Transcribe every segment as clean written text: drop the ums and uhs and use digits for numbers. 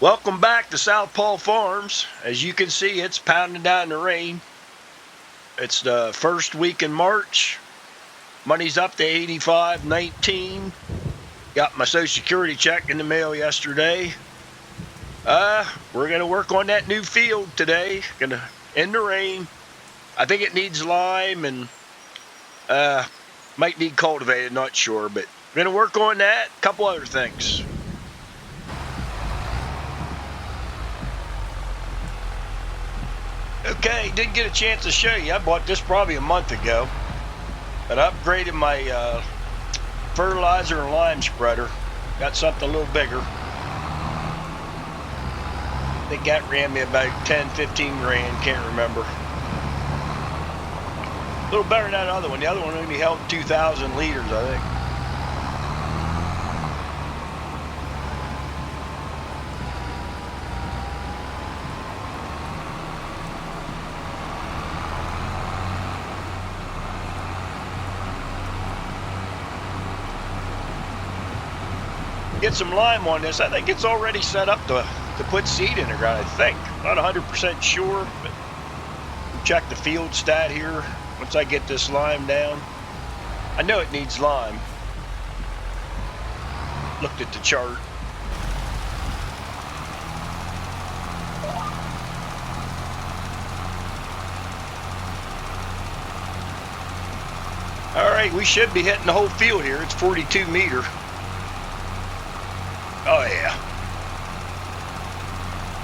Welcome back to South Paul Farms. As you can see, it's pounding down the rain. It's the first week in March. Money's up to 85.19. Got my Social Security check in the mail yesterday. We're gonna work on that new field today. Gonna in the rain. I think it needs lime and might need cultivated, not sure, but we're gonna work on that. A couple other things. Okay, didn't get a chance to show you. I bought this probably a month ago. But I upgraded my fertilizer and lime spreader. Got something a little bigger. I think that ran me about 10, 15 grand, can't remember. A little better than that other one. The other one only held 2,000 liters, I think. Get some lime on this. I think it's already set up to put seed in the ground, I think. Not 100% sure, but we'll check the field stat here once I get this lime down. I know it needs lime. Looked at the chart. All right, we should be hitting the whole field here. It's 42 meter. Oh yeah.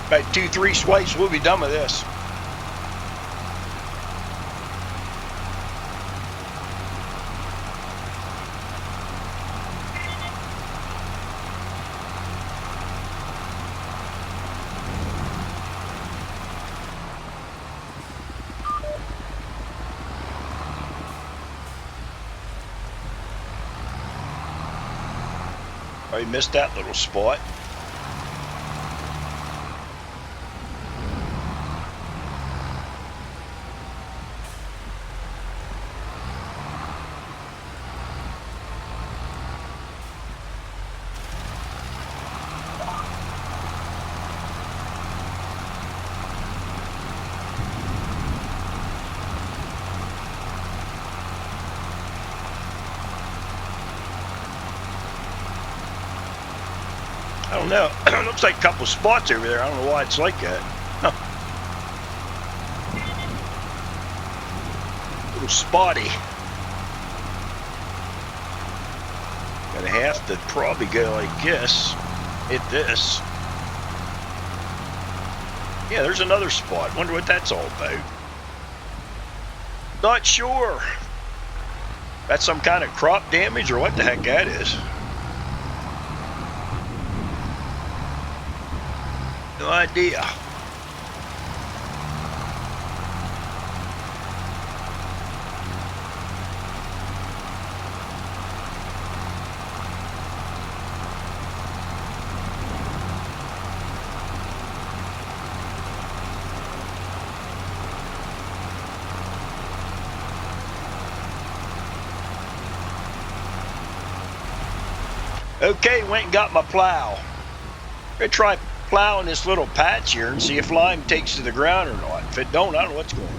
About 2-3 swipes, we'll be done with this. I missed that little spot. I don't know. Looks like a couple spots over there. I don't know why it's like that. Huh. A little spotty. Gonna have to probably go like this. Hit this. Yeah, there's another spot. Wonder what that's all about. Not sure. That's some kind of crop damage or what the heck that is. No idea. Okay, went and got my plow. Gonna try plowing this little patch here and see if lime takes to the ground or not. If it don't, I don't know what's going on.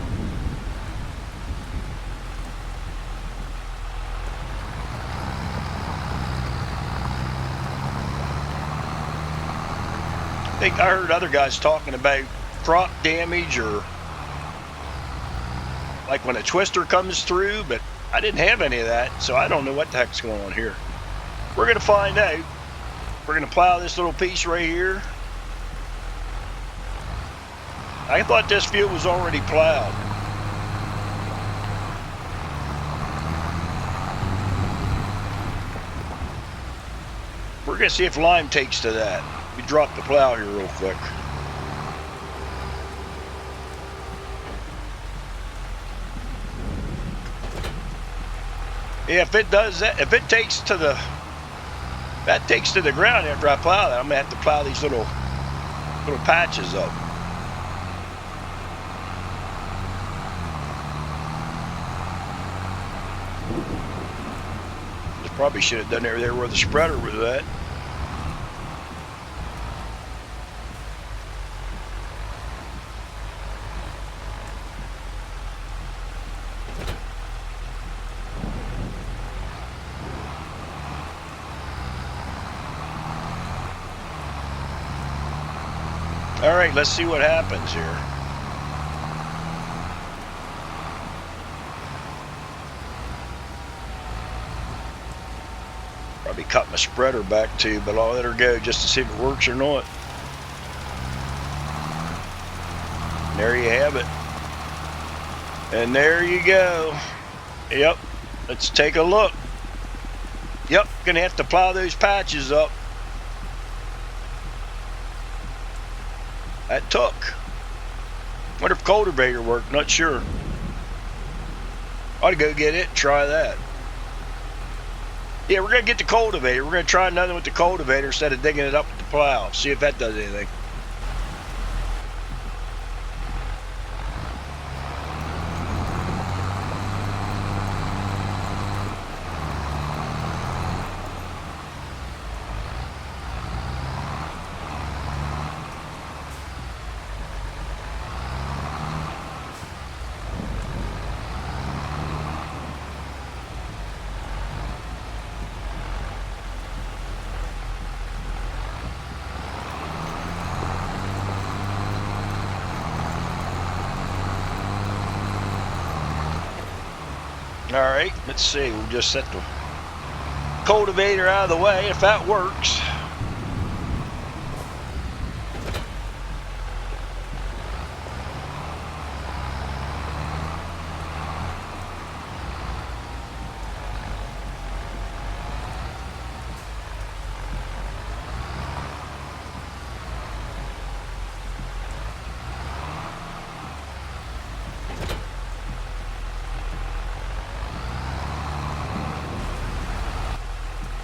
I think I heard other guys talking about crop damage or like when a twister comes through, but I didn't have any of that, so I don't know what the heck's going on here. We're gonna find out. We're gonna plow this little piece right here. I thought this field was already plowed. We're gonna see if lime takes to that. We drop the plow here real quick. Yeah, if it does that, if it takes to the, that takes to the ground after I plow that, I'm gonna have to plow these little patches up. Probably should have done it there where the spreader was at. All right, let's see what happens here. Probably cut my spreader back too, but I'll let her go just to see if it works or not. And there you have it. And there you go. Yep, let's take a look. Yep, gonna have to plow those patches up. That took. Wonder if cultivator worked, not sure. Ought to go get it and try that. Yeah, we're gonna get the cultivator. We're gonna try another with the cultivator instead of digging it up with the plow. See if that does anything. All right, let's see. We'll just set the cultivator out of the way if that works.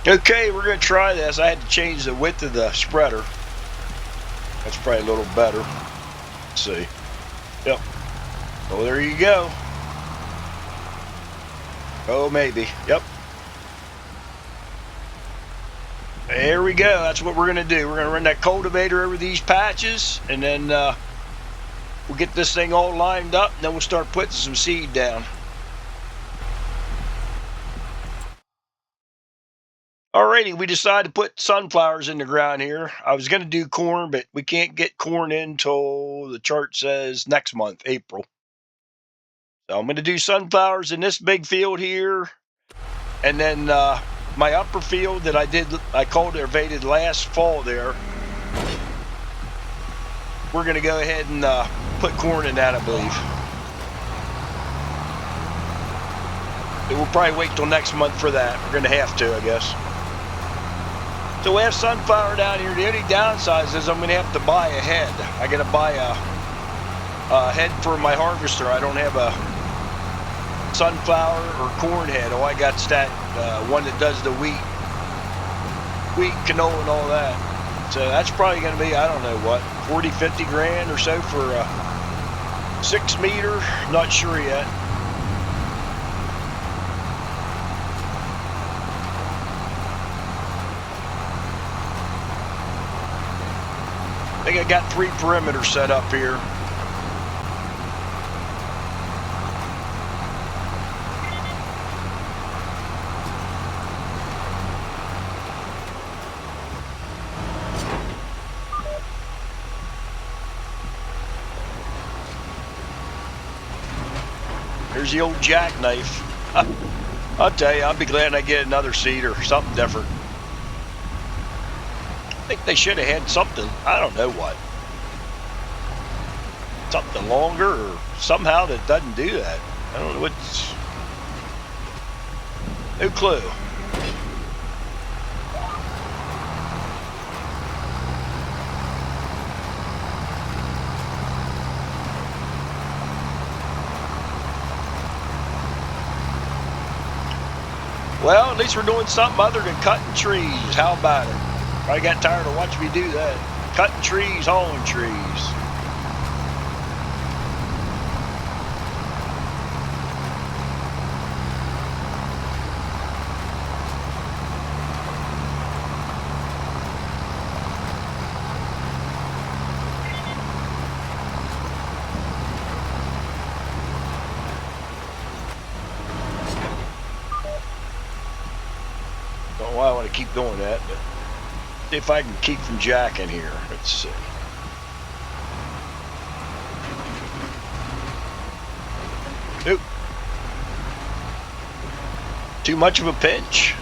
Okay, we're going to try this. I had to change the width of the spreader. That's probably a little better. Let's see. Yep. Oh, there you go. Oh, maybe. Yep. There we go. That's what we're going to do. We're going to run that cultivator over these patches, and then we'll get this thing all lined up, and then we'll start putting some seed down. Alrighty, we decided to put sunflowers in the ground here. I was going to do corn, but we can't get corn in until the chart says next month, April. So I'm going to do sunflowers in this big field here. And then my upper field that I cultivated last fall there, we're going to go ahead and put corn in that, I believe. We'll probably wait till next month for that. We're going to have to, I guess. So we have sunflower down here. The only downside is I'm going to have to buy a head. I got to buy a head for my harvester. I don't have a sunflower or corn head. All I got's that one that does the wheat, canola, and all that. So that's probably going to be, I don't know what, 40, 50 grand or so for a 6 meter. Not sure yet. I think I got 3 perimeters set up here. Here's the old jackknife. I'll tell you, I'll be glad I get another seed or something different. I think they should have had something, I don't know what. Something longer or somehow that doesn't do that. I don't know what's... No clue. Well, at least we're doing something other than cutting trees. How about it? I got tired of watching me do that. Cutting trees, hauling trees. Don't know why I want to keep doing that, but see if I can keep from jacking here. Let's see. Oop. Too much of a pinch.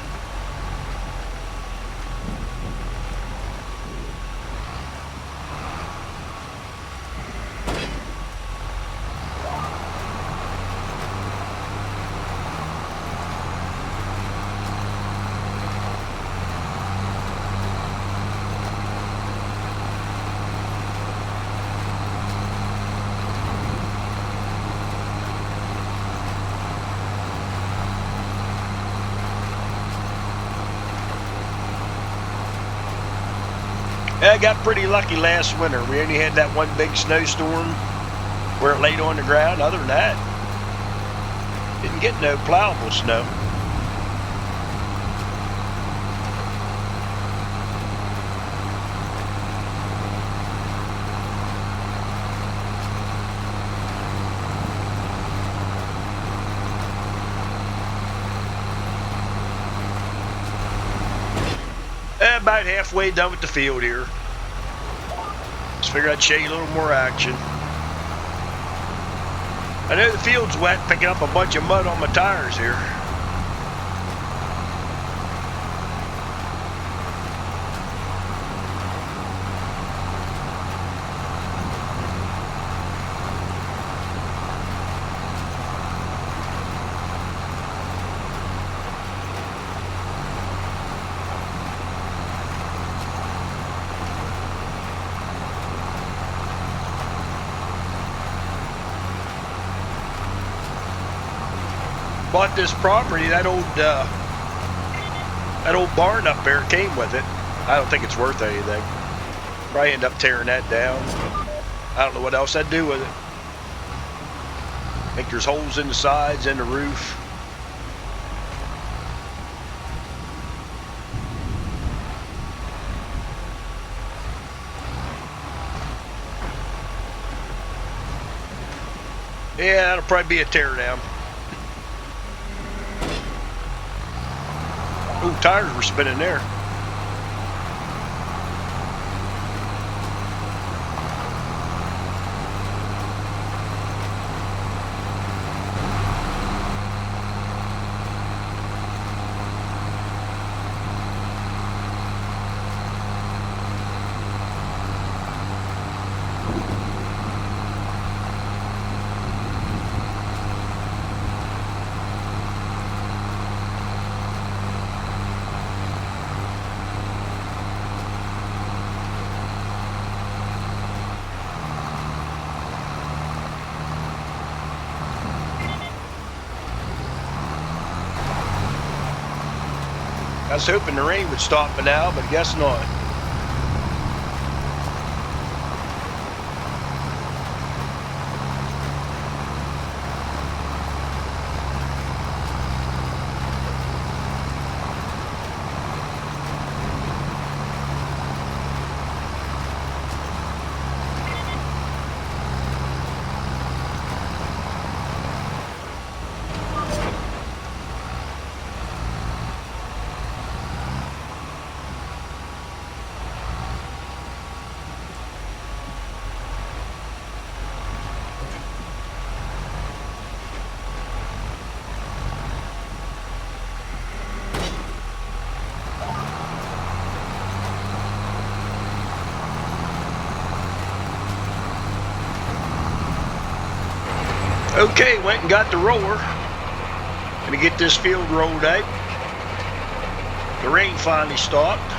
I got pretty lucky last winter. We only had that one big snowstorm where it laid on the ground. Other than that, didn't get no plowable snow. About halfway done with the field here. Just figured I'd show you a little more action. I know the field's wet, picking up a bunch of mud on my tires here. Bought this property, that old barn up there came with it. I don't think it's worth anything. Probably end up tearing that down. I don't know what else I'd do with it. I think there's holes in the sides and the roof. Yeah, that'll probably be a tear down. Ooh, tires were spinning there. I was hoping the rain would stop by now, but I guess not. Okay, went and got the roller. Gonna get this field rolled out. The rain finally stopped.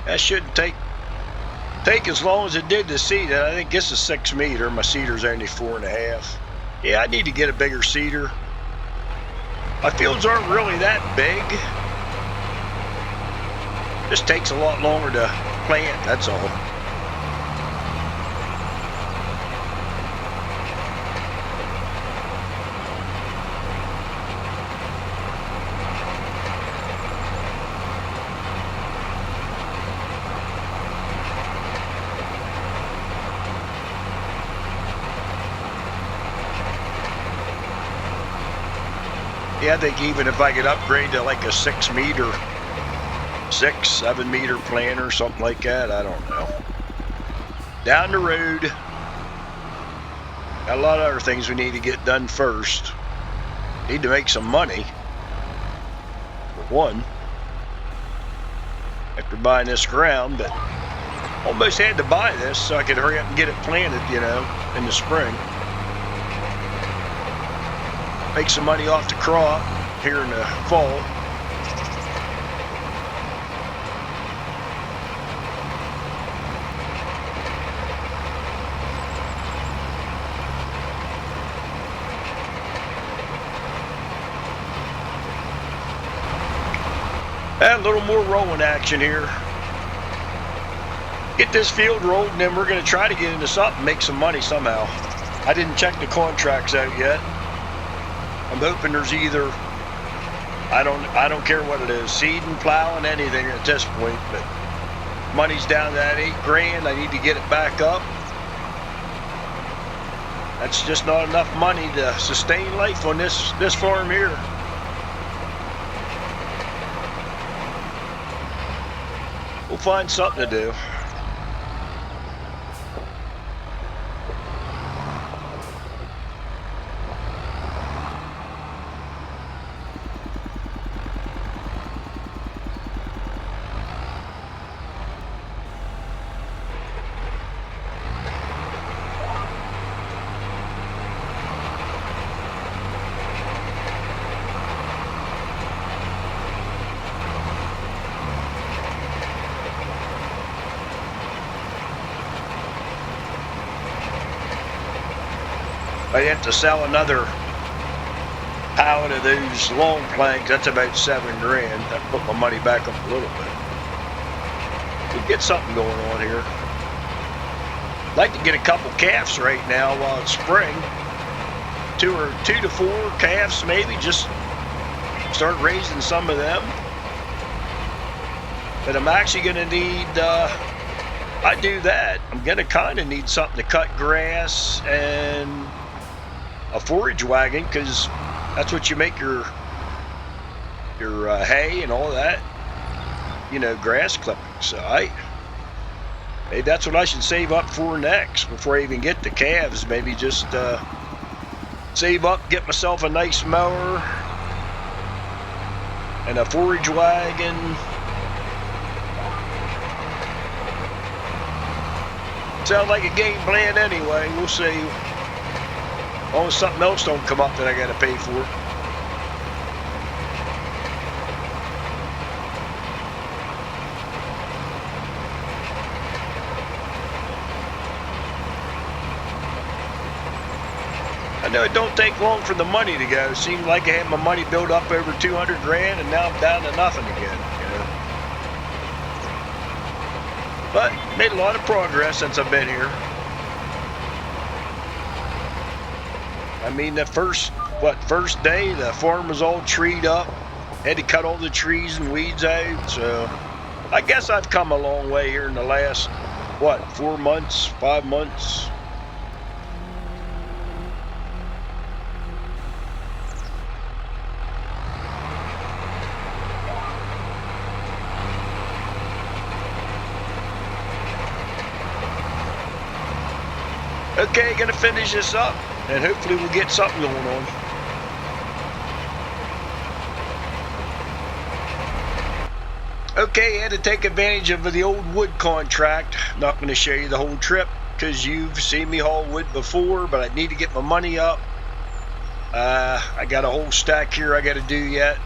That shouldn't take as long as it did to seed it. I think this is 6 meter. My seeder's only 4.5. Yeah, I need to get a bigger seeder. My fields aren't really that big. Just takes a lot longer to plant, that's all. Yeah, I think even if I could upgrade to like a 6-meter, 7-meter planter, something like that, I don't know. Down the road. Got a lot of other things we need to get done first. Need to make some money. For one, after buying this ground, but almost had to buy this so I could hurry up and get it planted, in the spring. Make some money off the crop here in the fall. And a little more rolling action here. Get this field rolled, and then we're going to try to get into something, make some money somehow. I didn't check the contracts out yet. I'm hoping there's either, I don't care what it is, seeding, plowing, anything at this point, but money's down to that $8,000. I need to get it back up. That's just not enough money to sustain life on this farm here. We'll find something to do. I have to sell another pallet of those long planks. That's about $7,000. That put my money back up a little bit. We'll get something going on here. I'd like to get a couple calves right now while it's spring. 2 to 4 calves maybe. Just start raising some of them. But I'm actually going to need. I do that. I'm going to kind of need something to cut grass and a forage wagon, because that's what you make your hay and all that, grass clippings. So maybe that's what I should save up for next before I even get the calves. Maybe just save up, get myself a nice mower and a forage wagon. Sounds like a game plan anyway. We'll see. Oh, something else don't come up that I got to pay for. I know it don't take long for the money to go. It seems like I had my money built up over $200,000, and now I'm down to nothing again. But made a lot of progress since I've been here. I mean, the first day, the farm was all treed up. Had to cut all the trees and weeds out. So I guess I've come a long way here in the last, 4 months, 5 months. Okay, gonna finish this up, and hopefully we'll get something going on. Okay, had to take advantage of the old wood contract. Not gonna show you the whole trip because you've seen me haul wood before, but I need to get my money up. I got a whole stack here I gotta do yet.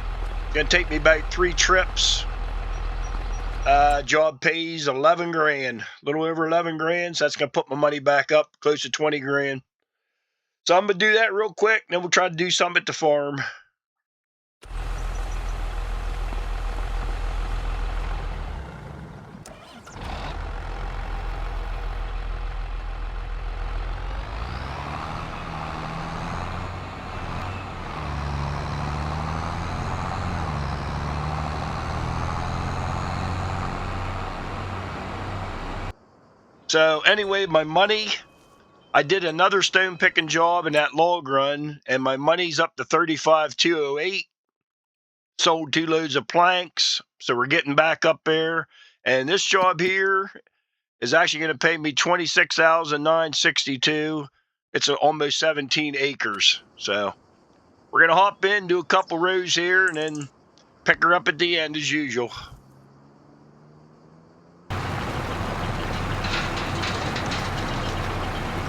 Gonna take me about 3 trips. Job pays 11 grand, a little over 11 grand. So that's going to put my money back up close to 20 grand. So I'm going to do that real quick. Then we'll try to do something at the farm. So anyway, my money, I did another stone picking job in that log run, and my money's up to 35,208. Sold 2 loads of planks, so we're getting back up there. And this job here is actually going to pay me 26,962. It's almost 17 acres. So we're going to hop in, do a couple rows here, and then pick her up at the end as usual.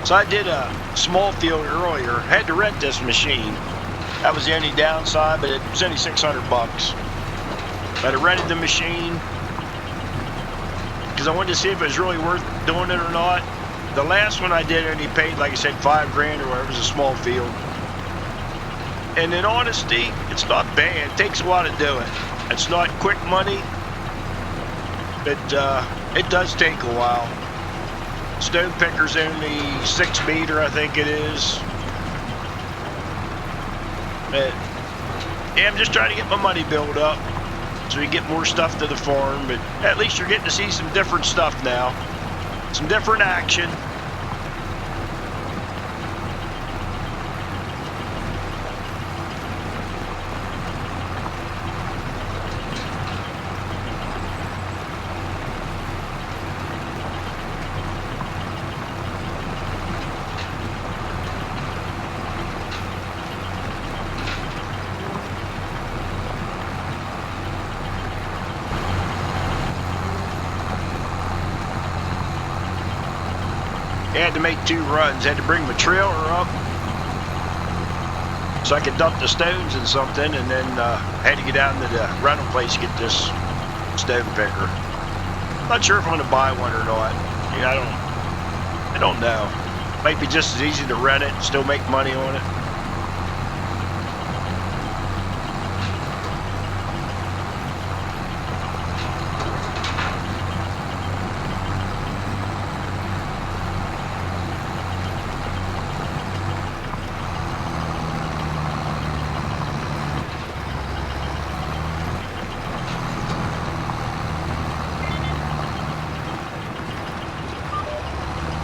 So I did a small field earlier. Had to rent this machine. That was the only downside, but it was only 600 bucks. But I rented the machine because I wanted to see if it was really worth doing it or not. The last one I did only paid, like I said, $5 grand or whatever. It was a small field. And in honesty, it's not bad. It takes a while to do it. It's not quick money, but it does take a while. Stone picker's only 6 meter, I think it is. But yeah, I'm just trying to get my money built up so we get more stuff to the farm. But at least you're getting to see some different stuff now, some different action. I had to make 2 runs. I had to bring my trailer up so I could dump the stones in something, and then had to get down to the rental place to get this stone picker. Not sure if I'm going to buy one or not. I don't know. Might be just as easy to rent it and still make money on it.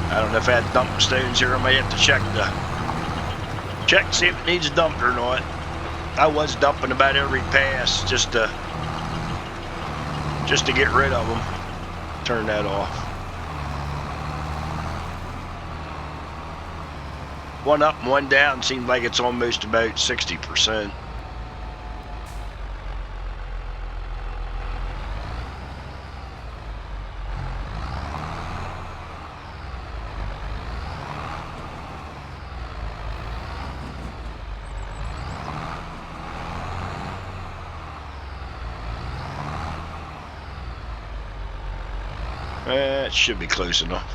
I don't know if I had dumping stones here. I might have to check to see if it needs dumped or not. I was dumping about every pass just to get rid of them. Turn that off. One up and one down seems like it's almost about 60%. It should be close enough.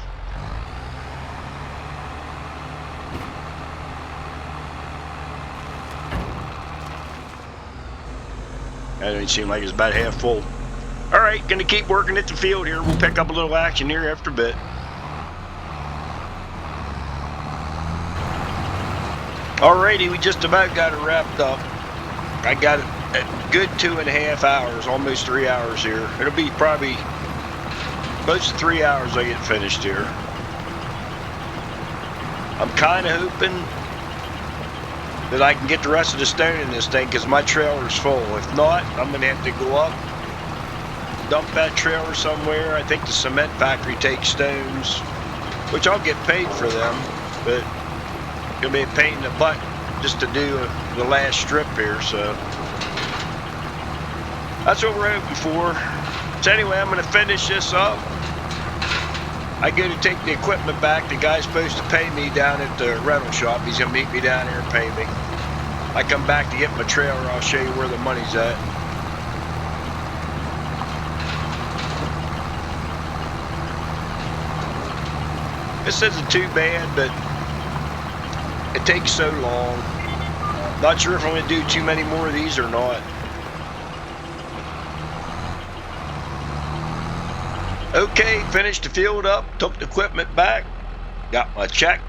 That doesn't seem like it's about half full. All right, gonna keep working at the field here. We'll pick up a little action here after a bit. Alrighty, we just about got it wrapped up. I got it a good 2.5 hours, almost 3 hours here. It'll be probably close to 3 hours I get finished here. I'm kind of hoping that I can get the rest of the stone in this thing because my trailer's full. If not, I'm going to have to go up, dump that trailer somewhere. I think the cement factory takes stones, which I'll get paid for them, but it's going to be a pain in the butt just to do the last strip here. So that's what we're hoping for. So anyway, I'm going to finish this up. I go to take the equipment back. The guy's supposed to pay me down at the rental shop. He's going to meet me down here and pay me. I come back to get my trailer. I'll show you where the money's at. This isn't too bad, but it takes so long. Not sure if I'm going to do too many more of these or not. Okay, finished the field up, took the equipment back, got my check.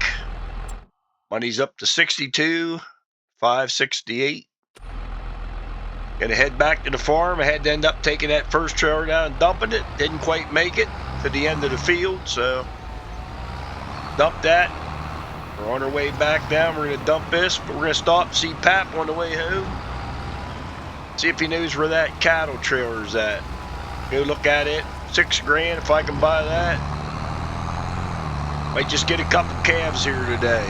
Money's up to 62,568. Gonna head back to the farm. I had to end up taking that first trailer down and dumping it. Didn't quite make it to the end of the field, so dump that. We're on our way back down. We're going to dump this, but we're going to stop and see Pap on the way home. See if he knows where that cattle trailer's at. Go look at it. $6 grand if I can buy that. Might just get a couple calves here today.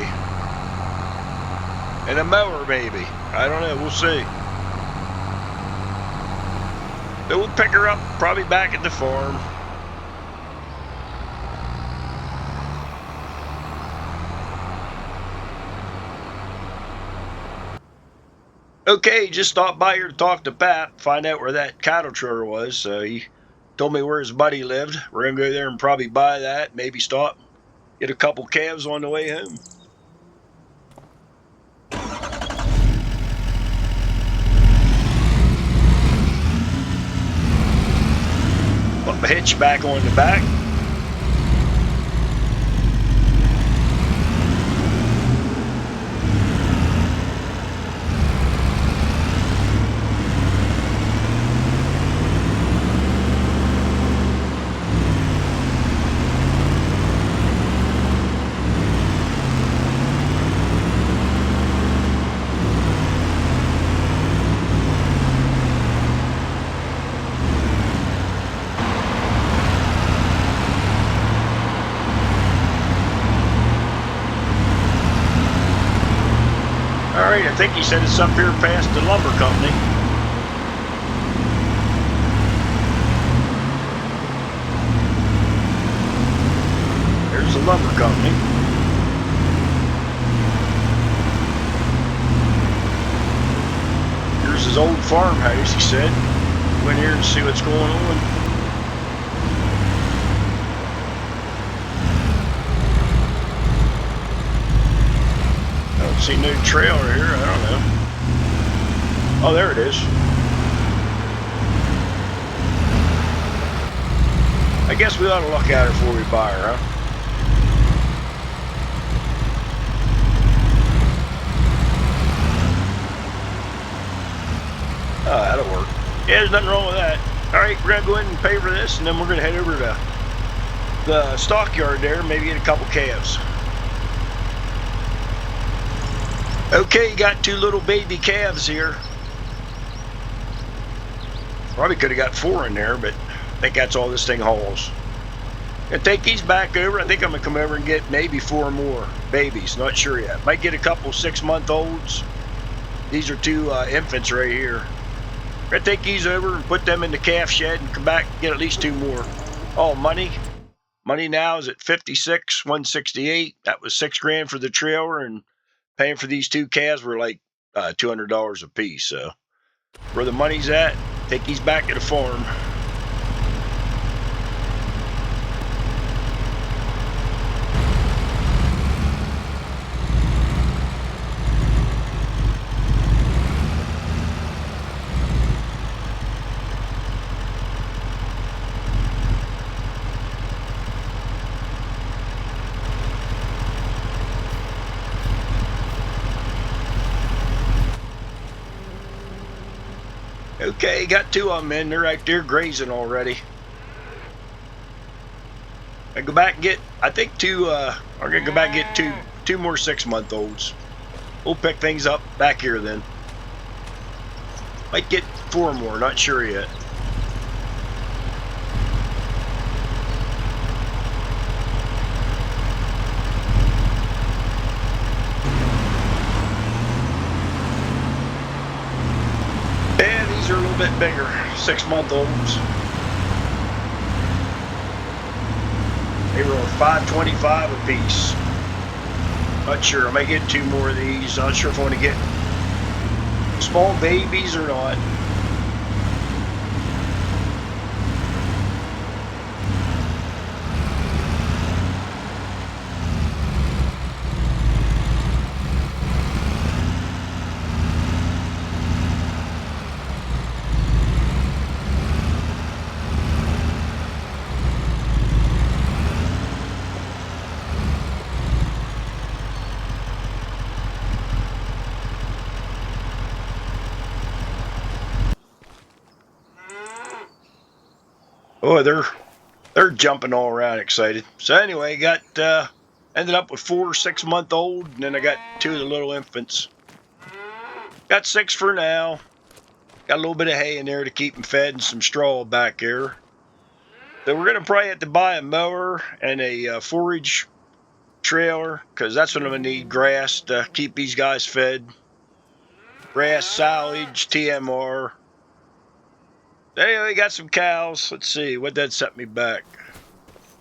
And a mower maybe. I don't know. We'll see. But we'll pick her up probably back at the farm. Okay, just stopped by here to talk to Pap, find out where that cattle trailer was. So he told me where his buddy lived. We're going to go there and probably buy that. Maybe stop, get a couple calves on the way home. Put my hitch back on the back. Alright, I think he said it's up here past the lumber company. There's the lumber company. Here's his old farmhouse, he said. Go in here and see what's going on. See no trailer here, I don't know. Oh, there it is. I guess we ought to look at her before we buy her, huh? Oh, that'll work. Yeah, there's nothing wrong with that. Alright, we're going to go ahead and pay for this, and then we're going to head over to the stockyard there, maybe get a couple calves. Okay, got 2 little baby calves here. Probably could have got 4 in there, but I think that's all this thing hauls. Gonna take these back over. I think I'm gonna come over and get maybe 4 more babies. Not sure yet. Might get a couple 6-month-olds. These are 2 infants right here. Gonna take these over and put them in the calf shed and come back and get at least 2 more. Oh, money. Money now is at 56,168. That was $6 grand for the trailer, and paying for these 2 calves were like $200 a piece. So where the money's at, take these back to the farm. Okay, got 2 of them in. They're right there grazing already. I go back and get, I think 2, I'm going to go back and get two more 6-month-olds. We'll pick things up back here then. Might get 4 more, not sure yet. Are a little bit bigger, 6-month-olds. They were $5.25 a piece. Not sure. I may get 2 more of these. Not sure if I want to get small babies or not. Oh, they're jumping all around excited. So anyway, got Ended up with 4 6-month-old, and then I got 2 of the little infants. Got 6 for now. Got a little bit of hay in there to keep them fed and some straw back here. So we're going to probably have to buy a mower and a forage trailer, because that's what I'm going to need. Grass to keep these guys fed. Grass, silage, TMR. Anyway, we got some cows. Let's see what that set me back.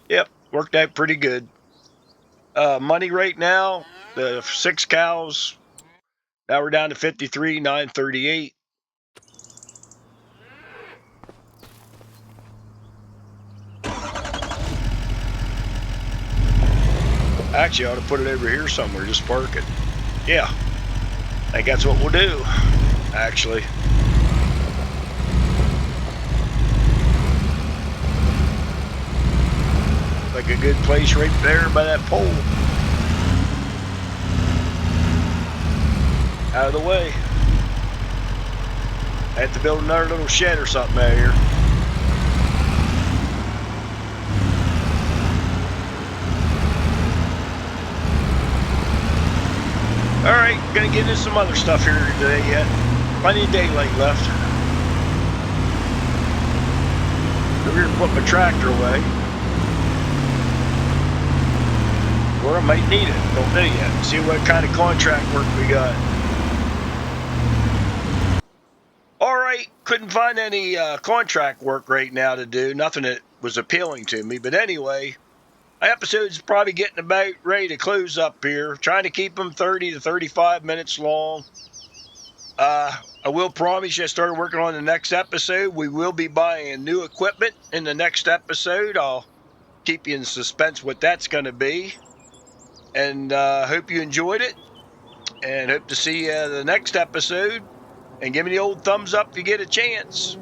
Yep, worked out pretty good. Money right now, the 6 cows. Now we're down to 53,938. Actually, I ought to put it over here somewhere. Just park it. Yeah, I think that's what we'll do. Actually. Like a good place right there by that pole. Out of the way. I have to build another little shed or something out here. Alright, gonna get into some other stuff here today yet. Plenty of daylight left. Over here to put my tractor away. Or I might need it. Don't know yet. See what kind of contract work we got. Alright, couldn't find any contract work right now to do. Nothing that was appealing to me. But anyway, my episode's probably getting about ready to close up here. Trying to keep them 30 to 35 minutes long. I will promise you I started working on the next episode. We will be buying new equipment in the next episode. I'll keep you in suspense what that's going to be. And hope you enjoyed it. And hope to see you the next episode. And give me the old thumbs up if you get a chance.